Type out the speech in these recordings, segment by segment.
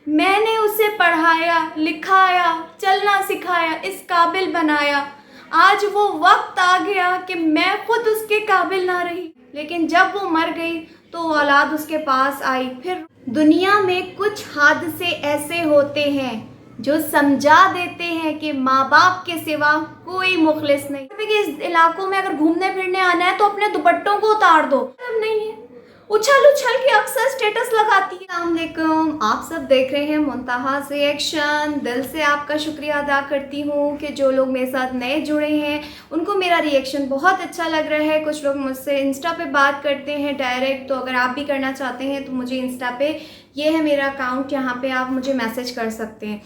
मैंने उसे पढ़ाया, लिखाया, चलना सिखाया, इस काबिल बनाया। आज वो वक्त आ गया कि मैं खुद उसके काबिल ना रही, लेकिन जब वो मर गई तो औलाद उसके पास आई। फिर दुनिया में कुछ हादसे ऐसे होते हैं जो समझा देते हैं कि माँ बाप के सिवा कोई मुखलिस नहीं। इस इलाकों में अगर घूमने फिरने आना है तो अपने दुपट्टों को उतार दो। अब नहीं है, उछल उछल के अक्सर स्टेटस लगाती है। अस्सलाम वालेकुम, आप सब देख रहे हैं मुंतहास रिएक्शन। दिल से आपका शुक्रिया अदा करती हूँ कि जो लोग मेरे साथ नए जुड़े हैं उनको मेरा रिएक्शन बहुत अच्छा लग रहा है। कुछ लोग मुझसे इंस्टा पे बात करते हैं डायरेक्ट, तो अगर आप भी करना चाहते हैं तो मुझे इंस्टा पे, ये है मेरा अकाउंट, यहाँ पे आप मुझे मैसेज कर सकते हैं।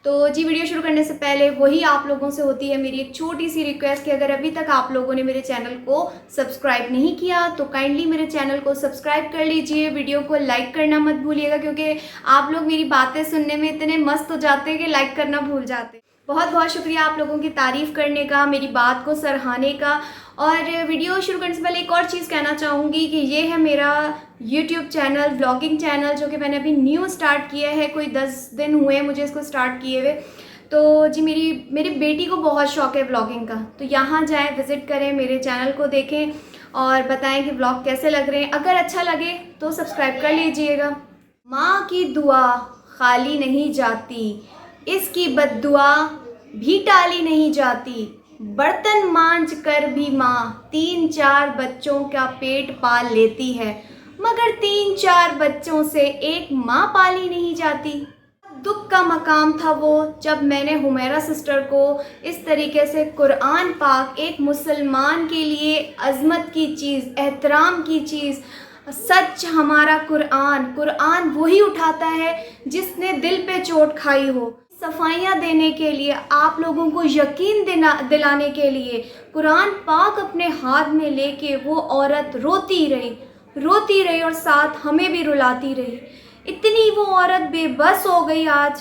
तो जी, वीडियो शुरू करने से पहले वही आप लोगों से होती है मेरी एक छोटी सी रिक्वेस्ट कि अगर अभी तक आप लोगों ने मेरे चैनल को सब्सक्राइब नहीं किया तो काइंडली मेरे चैनल को सब्सक्राइब कर लीजिए। वीडियो को लाइक करना मत भूलिएगा, क्योंकि आप लोग मेरी बातें सुनने में इतने मस्त हो जाते हैं कि लाइक करना भूल जाते हैं। बहुत बहुत शुक्रिया आप लोगों की तारीफ़ करने का, मेरी बात को सराहने का। और वीडियो शुरू करने से पहले एक और चीज़ कहना चाहूँगी कि ये है मेरा यूट्यूब चैनल, व्लॉगिंग चैनल, जो कि मैंने अभी न्यू स्टार्ट किया है। कोई 10 दिन हुए मुझे इसको स्टार्ट किए हुए। तो जी, मेरी बेटी को बहुत शौक़ है व्लॉगिंग का, तो यहाँ जाएँ, विज़िट करें, मेरे चैनल को देखें और बताएं कि व्लॉग कैसे लग रहे हैं। अगर अच्छा लगे तो सब्सक्राइब कर लीजिएगा। माँ की दुआ खाली नहीं जाती, इसकी बद्दुआ भी टाली नहीं जाती। बर्तन मांज कर भी माँ 3-4 बच्चों का पेट पाल लेती है, मगर 3-4 बच्चों से एक माँ पाली नहीं जाती। दुख का मकाम था वो जब मैंने हुमैरा सिस्टर को इस तरीके से कुरान पाक, एक मुसलमान के लिए अज़मत की चीज़, एहतराम की चीज़, सच हमारा कुरान वही उठाता है जिसने दिल पे चोट खाई हो। सफाइयाँ देने के लिए, आप लोगों को यकीन दिलाने के लिए कुरान पाक अपने हाथ में लेके वो औरत रोती रही और साथ हमें भी रुलाती रही। इतनी वो औरत बेबस हो गई आज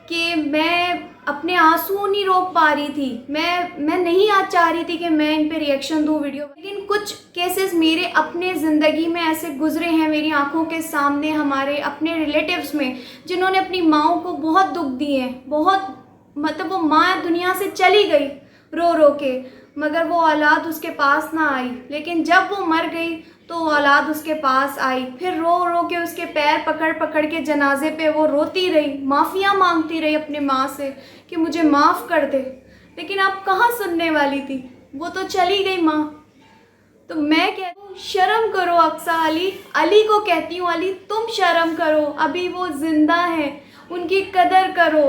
कि मैं अपने आंसू नहीं रोक पा रही थी। मैं नहीं आज चाह रही थी कि मैं इन पे रिएक्शन दूँ वीडियो, लेकिन कुछ केसेस मेरे अपने ज़िंदगी में ऐसे गुजरे हैं मेरी आंखों के सामने, हमारे अपने रिलेटिव्स में, जिन्होंने अपनी माँओं को बहुत दुख दिए हैं। बहुत मतलब वो माँ दुनिया से चली गई रो रो के, मगर वो औलाद उसके पास ना आई। लेकिन जब वो मर गई तो औलाद उसके पास आई। फिर रो रो के उसके पैर पकड़ पकड़ के जनाजे पे वो रोती रही, माफ़ियाँ मांगती रही अपने माँ से कि मुझे माफ़ कर दे। लेकिन आप कहाँ सुनने वाली थी, वो तो चली गई माँ। तो मैं कहती हूँ शर्म करो अक्सा अली को कहती हूँ, अली तुम शर्म करो, अभी वो ज़िंदा हैं, उनकी कदर करो।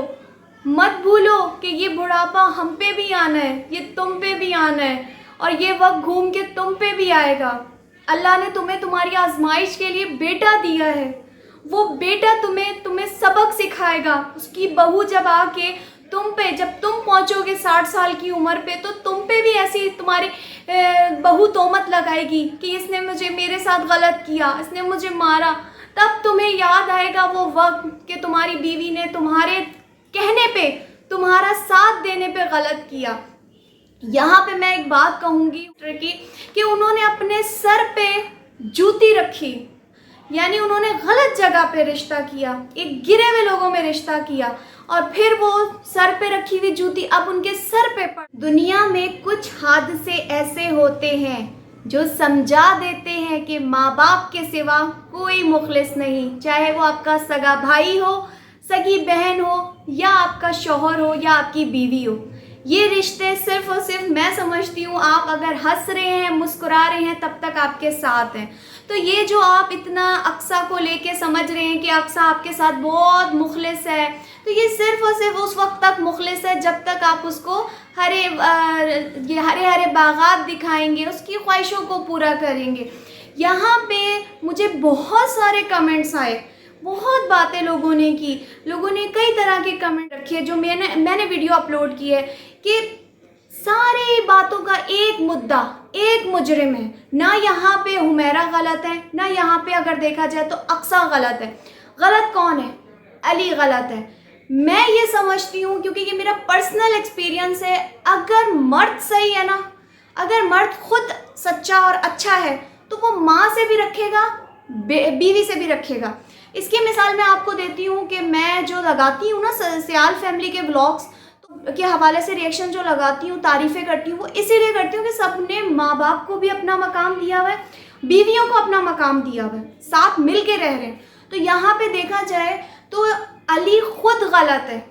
मत भूलो कि ये बुढ़ापा हम पे भी आना है, ये तुम पे भी आना है, और ये वक्त घूम के तुम पे भी आएगा। अल्लाह ने तुम्हें तुम्हारी आजमाइश के लिए बेटा दिया है, वो बेटा तुम्हें सबक सिखाएगा। उसकी बहू जब आके तुम पे, जब तुम पहुंचोगे 60 साल की उम्र पे, तो तुम पे भी ऐसी तुम्हारी बहू तोहमत लगाएगी कि इसने मेरे साथ गलत किया, इसने मुझे मारा। तब तुम्हें याद आएगा वो वक्त कि तुम्हारी बीवी ने तुम्हारे कहने पे, तुम्हारा साथ देने पे गलत किया। यहाँ पे मैं एक बात कहूँगी कि उन्होंने अपने सर पे जूती रखी, यानी उन्होंने गलत जगह पे रिश्ता किया, एक गिरे हुए लोगों में रिश्ता किया, और फिर वो सर पे रखी हुई जूती अब उनके सर पे पड़। दुनिया में कुछ हादसे ऐसे होते हैं जो समझा देते हैं कि माँ बाप के सिवा कोई मुखलिस नहीं, चाहे वो आपका सगा भाई हो, सगी बहन हो, या आपका शौहर हो, या आपकी बीवी हो। ये रिश्ते सिर्फ और सिर्फ, मैं समझती हूँ, आप अगर हंस रहे हैं, मुस्कुरा रहे हैं, तब तक आपके साथ हैं। तो ये जो आप इतना अक्सा को लेके समझ रहे हैं कि अक्सा आपके साथ बहुत मुखलिस है, तो ये सिर्फ और सिर्फ उस वक्त तक मुखलिस है जब तक आप उसको हरे हरे बागात दिखाएंगे, उसकी ख्वाहिशों को पूरा करेंगे। यहाँ पे मुझे बहुत सारे कमेंट्स आए, बहुत बातें लोगों ने की, लोगों ने कई तरह के कमेंट रखे जो मैंने वीडियो अपलोड की है कि सारी बातों का एक मुद्दा, एक मुजरिम है। ना यहाँ पे हुमैरा गलत है, ना यहाँ पे अगर देखा जाए तो अक्सा गलत है। गलत कौन है? अली गलत है। मैं ये समझती हूँ, क्योंकि ये मेरा पर्सनल एक्सपीरियंस है, अगर मर्द सही है ना, अगर मर्द खुद सच्चा और अच्छा है तो वो माँ से भी रखेगा, बीवी से भी रखेगा। इसकी मिसाल मैं आपको देती हूँ कि मैं मैं जो लगाती हूँ ना सियाल फैमिली के व्लॉग्स के हवाले से रिएक्शन जो लगाती हूँ, तारीफ़ें करती हूँ, वो इसीलिए करती हूँ कि सबने माँ बाप को भी अपना मकाम दिया हुआ है, बीवियों को अपना मकाम दिया हुआ है, साथ मिल के रह रहे हैं। तो यहाँ पे देखा जाए तो अली खुद गलत है।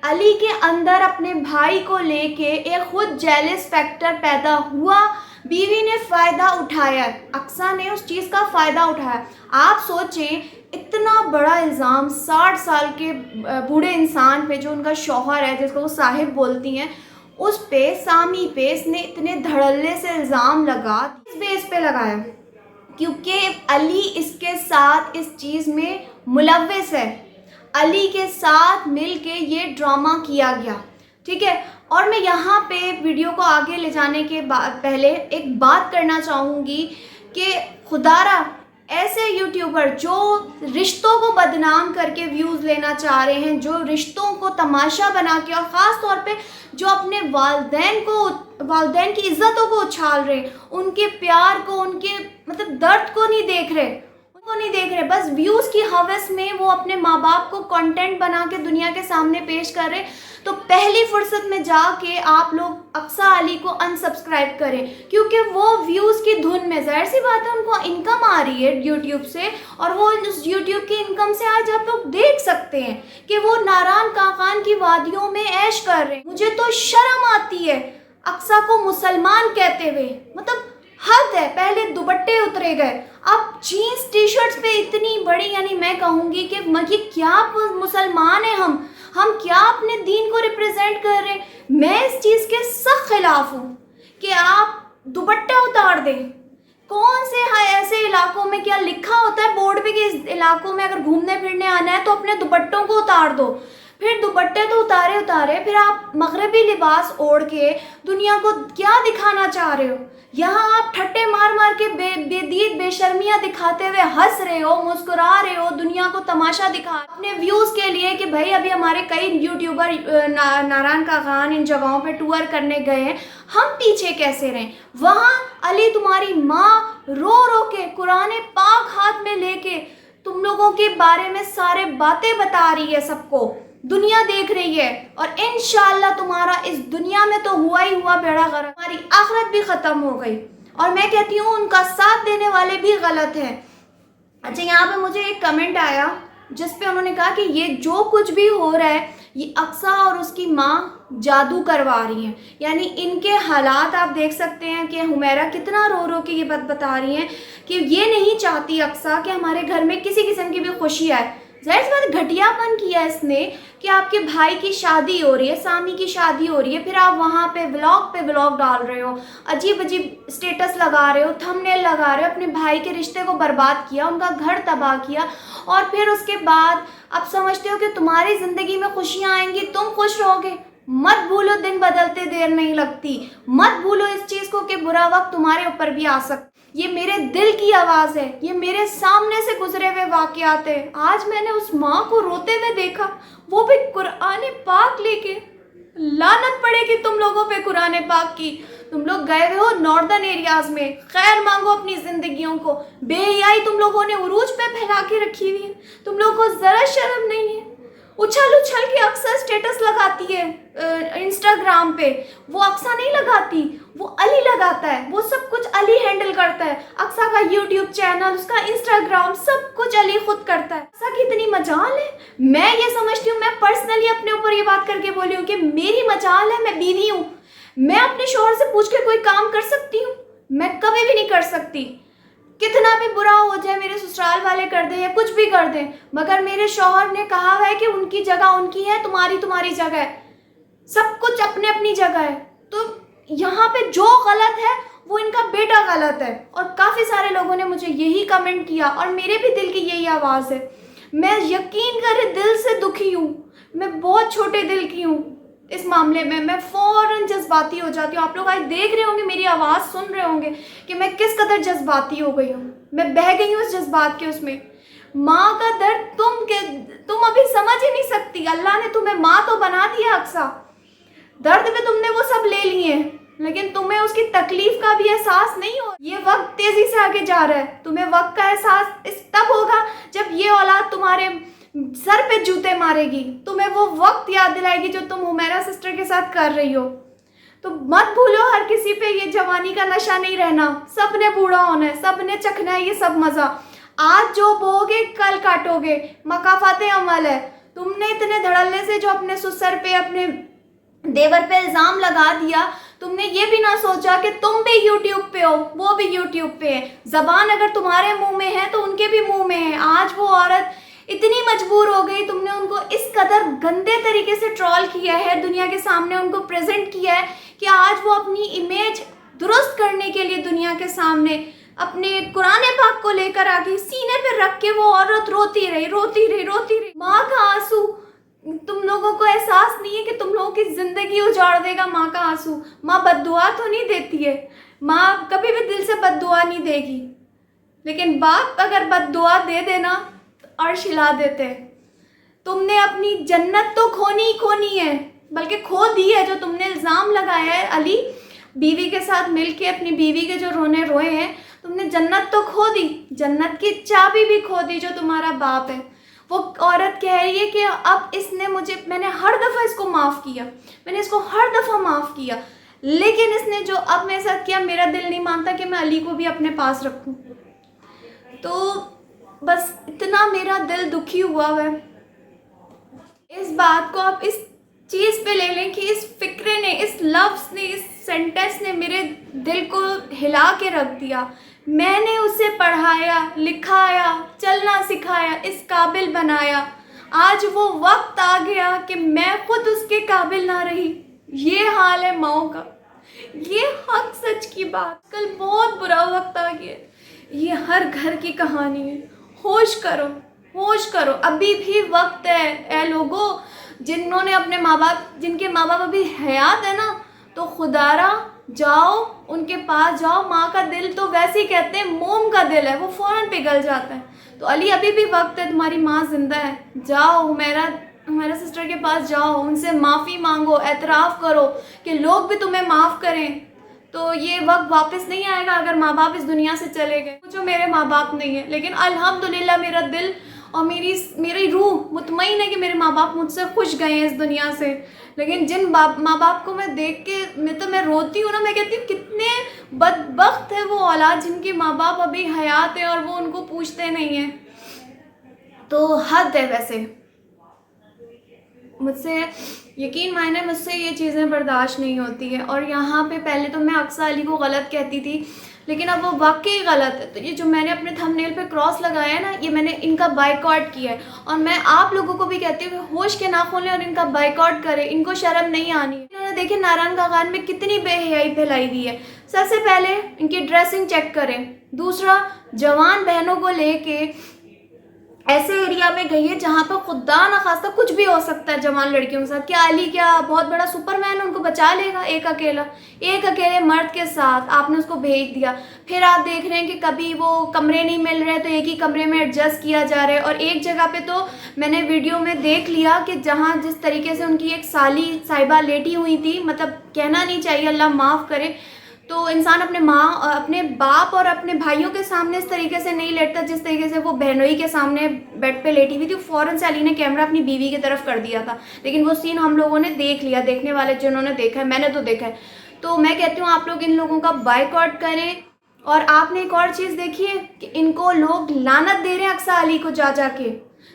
अली के अंदर अपने भाई को लेके एक खुद जेलस फैक्टर पैदा हुआ, बीवी ने फ़ायदा उठाया, अक्सा ने उस चीज़ का फ़ायदा उठाया। आप सोचें, इतना बड़ा इल्ज़ाम 60 साल के बूढ़े इंसान पे, जो उनका शौहर है, जिसको वो साहिब बोलती हैं, उस पे, सामी पे इसने इतने धड़ल्ले से इल्ज़ाम लगा। इस बेस पे लगाया क्योंकि अली इसके साथ इस चीज़ में मुलव्विस है, अली के साथ मिलके ये ड्रामा किया गया, ठीक है। और मैं यहाँ पे वीडियो को आगे ले जाने के पहले एक बात करना चाहूँगी कि खुदारा ऐसे यूट्यूबर जो रिश्तों को बदनाम करके व्यूज़ लेना चाह रहे हैं, जो रिश्तों को तमाशा बना के, और ख़ास तौर पे जो अपने वालिदैन की इज़्ज़तों को उछाल रहे, उनके प्यार को, उनके मतलब दर्द को नहीं देख रहे, बस व्यूज़ की हवस में वो अपने माँ बाप को कंटेंट बना के दुनिया के सामने पेश कर रहे। तो पहली फुर्सत में जाके आप लोग अक्सा अली को अनसब्सक्राइब करें, क्योंकि वो व्यूज़ की धुन में, जाहिर सी बात है, उनको इनकम आ रही है यूट्यूब से, और वो उस यूट्यूब की इनकम से आज आप लोग देख सकते हैं कि वो नारान काकान की वादियों में ऐश कर रहे हैं। मुझे तो शर्म आती है अक्सा को मुसलमान कहते हुए, मतलब हद है। पहले दुपट्टे उतरे गए, अब जीन्स टी शर्ट्स पे इतनी बड़ी, यानी मैं कहूँगी कि ये क्या मुसलमान है, हम क्या अपने दीन को रिप्रेजेंट कर रहे हैं। मैं इस चीज़ के सख्त खिलाफ हूँ कि आप दुपट्टा उतार दें। कौन से ऐसे इलाकों में क्या लिखा होता है बोर्ड पे कि इस इलाकों में अगर घूमने फिरने आना है तो अपने दुपट्टों को उतार दो। फिर दुपट्टे तो उतारे, फिर आप मगरबी लिबास ओढ़ के दुनिया को क्या दिखाना चाह रहे हो। यहाँ आप ठट्टे मार के बेदीद बेशर्मियाँ दिखाते हुए हंस रहे हो, मुस्कुरा रहे हो, दुनिया को तमाशा दिखा अपने व्यूज़ के लिए कि भाई अभी हमारे कई यूट्यूबर नारायण काकान इन जगहों पे टूर करने गए हैं, हम पीछे कैसे रहें। वहाँ अली तुम्हारी माँ रो के कुरान पाक हाथ में लेके तुम लोगों के बारे में सारे बातें बता रही है, सबको दुनिया देख रही है, और इंशाअल्लाह तुम्हारा इस दुनिया में तो हुआ ही हुआ बेड़ा गर्क, तुम्हारी आखिरत भी ख़त्म हो गई। और मैं कहती हूँ उनका साथ देने वाले भी गलत हैं। अच्छा, यहाँ पे मुझे एक कमेंट आया जिस पे उन्होंने कहा कि ये जो कुछ भी हो रहा है ये अक्सा और उसकी माँ जादू करवा रही हैं। यानी इनके हालात आप देख सकते हैं कि हुमैरा कितना रो के ये बात बता रही हैं कि ये नहीं चाहती अक्सा कि हमारे घर में किसी किस्म की भी खुशी आए। जाहिर सी बात घटियापन किया इसने कि आपके भाई की शादी हो रही है, सामी की शादी हो रही है, फिर आप वहाँ पे व्लॉग डाल रहे हो, अजीब स्टेटस लगा रहे हो, थंबनेल लगा रहे हो, अपने भाई के रिश्ते को बर्बाद किया, उनका घर तबाह किया, और फिर उसके बाद आप समझते हो कि तुम्हारी ज़िंदगी में खुशियाँ आएंगी, तुम खुश रहोगे। मत भूलो दिन बदलते देर नहीं लगती। मत भूलो इस चीज़ को कि बुरा वक्त तुम्हारे ऊपर भी आ सकता। ये मेरे दिल की आवाज़ है, ये मेरे सामने से गुजरे हुए वाक़यात है। आज मैंने उस माँ को रोते हुए देखा, वो भी कुरान पाक लेके। लानत पड़ेगी तुम लोगों पे कुरान पाक की। तुम लोग गए हुए हो नॉर्दर्न एरियाज़ में, खैर मांगो अपनी ज़िंदगियों को। बेहयाई तुम लोगों ने उरूज पे फैला के रखी हुई है, तुम लोगों को ज़रा शर्म नहीं है। उछल के अक्सर स्टेटस लगाती है इंस्टाग्राम पे, वो अक्सा नहीं लगाती, वो अली लगाता है, वो सब कुछ अली हैंडल करता है। अक्सा का यूट्यूब चैनल, उसका इंस्टाग्राम, सब कुछ अली खुद करता है। अक्सा की इतनी मजाल है। मैं ये समझती हूँ, मैं पर्सनली अपने ऊपर ये बात करके बोली हूँ कि मेरी मजाल है, मैं बीवी हूँ, मैं अपने शौहर से पूछ के कोई काम कर सकती हूँ? मैं कभी भी नहीं कर सकती। कितना भी बुरा हो जाए, मेरे ससुराल वाले कर दें या कुछ भी कर दें, मगर मेरे शौहर ने कहा है कि उनकी जगह उनकी है, तुम्हारी जगह है, सब कुछ अपने अपनी जगह है। तो यहाँ पे जो गलत है वो इनका बेटा गलत है। और काफ़ी सारे लोगों ने मुझे यही कमेंट किया, और मेरे भी दिल की यही आवाज़ है। मैं यकीन करें दिल से दुखी हूँ, मैं बहुत छोटे दिल की हूँ इस मामले में। मैं फ़ौरन जज्बाती हो जाती हूँ। आप लोग आज देख रहे होंगे, मेरी आवाज़ सुन रहे होंगे कि मैं किस कदर जज्बाती हो गई हूँ। मैं बह गई हूँ उस जज्बात के उसमें। माँ का दर्द तुम अभी समझ ही नहीं सकती। अल्लाह ने तुम्हें माँ तो बना दिया अक्सा, दर्द में तुमने वो सब ले लिए हैं, लेकिन तुम्हें उसकी तकलीफ का भी एहसास नहीं हो। ये वक्त तेज़ी से आगे जा रहा है, तुम्हें वक्त का एहसास तब होगा जब ये औलाद तुम्हारे सर पे जूते मारेगी, तुम्हें वो वक्त याद दिलाएगी जो तुम हुमैरा सिस्टर के साथ कर रही हो। तो मत भूलो, हर किसी पे ये जवानी का नशा नहीं रहना, सब ने बूढ़ा होना है, सब ने चखना है ये सब मज़ा। आज जो बोगे कल काटोगे, मकाफाते अमल है। तुमने इतने धड़ल्ले से जो अपने ससुर पे, अपने देवर पे इल्ज़ाम लगा दिया, तुमने ये भी ना सोचा कि तुम भी यूट्यूब पे हो, वो भी यूट्यूब पे है। ज़बान अगर तुम्हारे मुंह में है तो उनके भी मुंह में है। आज वो औरत इतनी मजबूर हो गई, तुमने उनको इस कदर गंदे तरीके से ट्रोल किया है, दुनिया के सामने उनको प्रेजेंट किया है कि आज वो अपनी इमेज दुरुस्त करने के लिए दुनिया के सामने अपने कुरान पाक को लेकर आके सीने पे रख के वो औरत रोती रही। माँ का आंसू, तुम लोगों को एहसास नहीं है कि तुम लोगों की ज़िंदगी उजाड़ देगा माँ का आंसू। माँ बद्दुआ तो नहीं देती है, माँ कभी भी दिल से बद्दुआ नहीं देगी, लेकिन बाप अगर बद्दुआ दे देना तो अर्श हिला देते हैं। तुमने अपनी जन्नत तो खोनी है, बल्कि खो दी है। जो तुमने इल्ज़ाम लगाया है अली बीवी के साथ मिलके, अपनी बीवी के जो रोने रोए हैं, तुमने जन्नत तो खो दी, जन्नत की चाबी भी खो दी जो तुम्हारा बाप है। वो औरत कह रही है कि अब इसने मैंने हर दफ़ा इसको माफ़ किया, मैंने इसको हर दफ़ा माफ़ किया, लेकिन इसने जो अब मेरे साथ किया, मेरा दिल नहीं मानता कि मैं अली को भी अपने पास रखूं। तो बस इतना मेरा दिल दुखी हुआ है। इस बात को आप इस चीज़ पे ले लें कि इस फिक्रे ने, इस लफ्ज़ ने, इस सेंटेंस ने मेरे दिल को हिला के रख दिया। मैंने उसे पढ़ाया, लिखाया, चलना सिखाया, इस काबिल बनाया। आज वो वक्त आ गया कि मैं खुद उसके काबिल ना रही। ये हाल है माओ का, ये हक सच की बात। कल बहुत बुरा वक्त आ गया, ये हर घर की कहानी है। होश करो, होश करो, अभी भी वक्त है। ए लोगों, जिन्होंने अपने माँ बाप, जिनके माँ बाप अभी हयात है ना, तो खुदारा जाओ, उनके पास जाओ। माँ का दिल तो वैसे ही कहते हैं मोम का दिल है, वो फ़ौरन पिघल जाता है। तो अली अभी भी वक्त है, तुम्हारी माँ जिंदा है, जाओ हुमैरा सिस्टर के पास जाओ, उनसे माफ़ी मांगो, एतराफ़ करो कि लोग भी तुम्हें माफ़ करें। तो ये वक्त वापस नहीं आएगा अगर माँ बाप इस दुनिया से चले गए। जो मेरे माँ बाप नहीं है, लेकिन अल्हम्दुलिल्लाह मेरा दिल और मेरी रूह मुतमईन है कि मेरे माँ बाप मुझसे खुश गए हैं इस दुनिया से। लेकिन जिन माँ बाप को मैं देख के मैं रोती हूँ ना, मैं कहती हूँ कितने बदबख्त है वो औलाद जिनके माँ बाप अभी हयात है और वो उनको पूछते नहीं हैं। तो हद है वैसे। मुझसे यकीन माने, मुझसे ये चीज़ें बर्दाश्त नहीं होती है। और यहाँ पे पहले तो मैं अक्सर अली को गलत कहती थी, लेकिन अब वो वाकई गलत है। तो ये जो मैंने अपने थंबनेल पे क्रॉस लगाया है ना, ये मैंने इनका बाइकआउट किया है। और मैं आप लोगों को भी कहती हूँ कि होश के नाखून लें और इनका बाइकआउट करें, इनको शर्म नहीं आनी। इन्होंने देखिए नारायण कागान में कितनी बेहयाई फैलाई हुई है। सबसे पहले इनकी ड्रेसिंग चेक करें, दूसरा जवान बहनों को लेके ऐसे एरिया में गई है जहाँ पर खुदा न खास्ता कुछ भी हो सकता है जवान लड़कियों के साथ। क्या अली क्या बहुत बड़ा सुपरमैन उनको बचा लेगा? एक अकेले मर्द के साथ आपने उसको भेज दिया। फिर आप देख रहे हैं कि कभी वो कमरे नहीं मिल रहे तो एक ही कमरे में एडजस्ट किया जा रहा है। और एक जगह पे तो मैंने वीडियो में देख लिया कि जहाँ जिस तरीके से उनकी एक साली साहिबा लेटी हुई थी, मतलब कहना नहीं चाहिए, अल्लाह माफ़ करे, तो इंसान अपने बाप और अपने भाइयों के सामने इस तरीके से नहीं लेटता जिस तरीके से वो बहनोई के सामने बेड पे लेटी हुई थी। फ़ौरन से अली ने कैमरा अपनी बीवी की तरफ कर दिया था, लेकिन वो सीन हम लोगों ने देख लिया, देखने वाले जिन्होंने देखा है, मैंने तो देखा है। तो मैं कहती हूँ आप लोग इन लोगों का बाइकआउट करें। और आपने एक और चीज़ देखी है कि इनको लोग लानत दे रहे हैं अक्सर अली को जा के,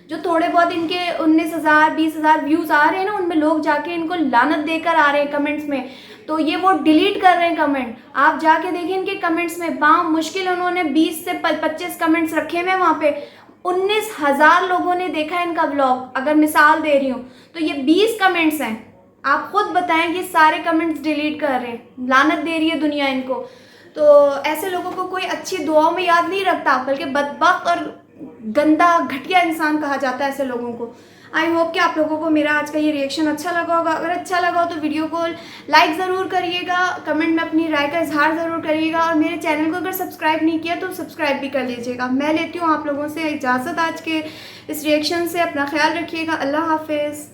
जो थोड़े बहुत इनके 19,000 20,000 व्यूज़ आ रहे हैं ना, उनमें लोग जाके इनको लानत देकर आ रहे हैं कमेंट्स में। तो ये वो डिलीट कर रहे हैं कमेंट, आप जाके देखिए इनके कमेंट्स में। मुश्किल उन्होंने 20 से 25 कमेंट्स रखे हुए वहाँ पे। 19,000 लोगों ने देखा है इनका व्लॉग, अगर मिसाल दे रही हूँ तो ये 20 कमेंट्स हैं। आप खुद बताएं, ये सारे कमेंट्स डिलीट कर रहे हैं, लानत दे रही है दुनिया इनको। तो ऐसे लोगों को कोई अच्छी दुआओं में याद नहीं रखता, बल्कि बदबख्त और गंदा घटिया इंसान कहा जाता है ऐसे लोगों को। आई होप कि आप लोगों को मेरा आज का ये रिएक्शन अच्छा लगा होगा। अगर अच्छा लगा हो तो वीडियो को लाइक ज़रूर करिएगा, कमेंट में अपनी राय का इजहार ज़रूर करिएगा, और मेरे चैनल को अगर सब्सक्राइब नहीं किया तो सब्सक्राइब भी कर लीजिएगा। मैं लेती हूँ आप लोगों से इजाज़त आज के इस रिएक्शन से। अपना ख्याल रखिएगा। अल्लाह हाफिज़।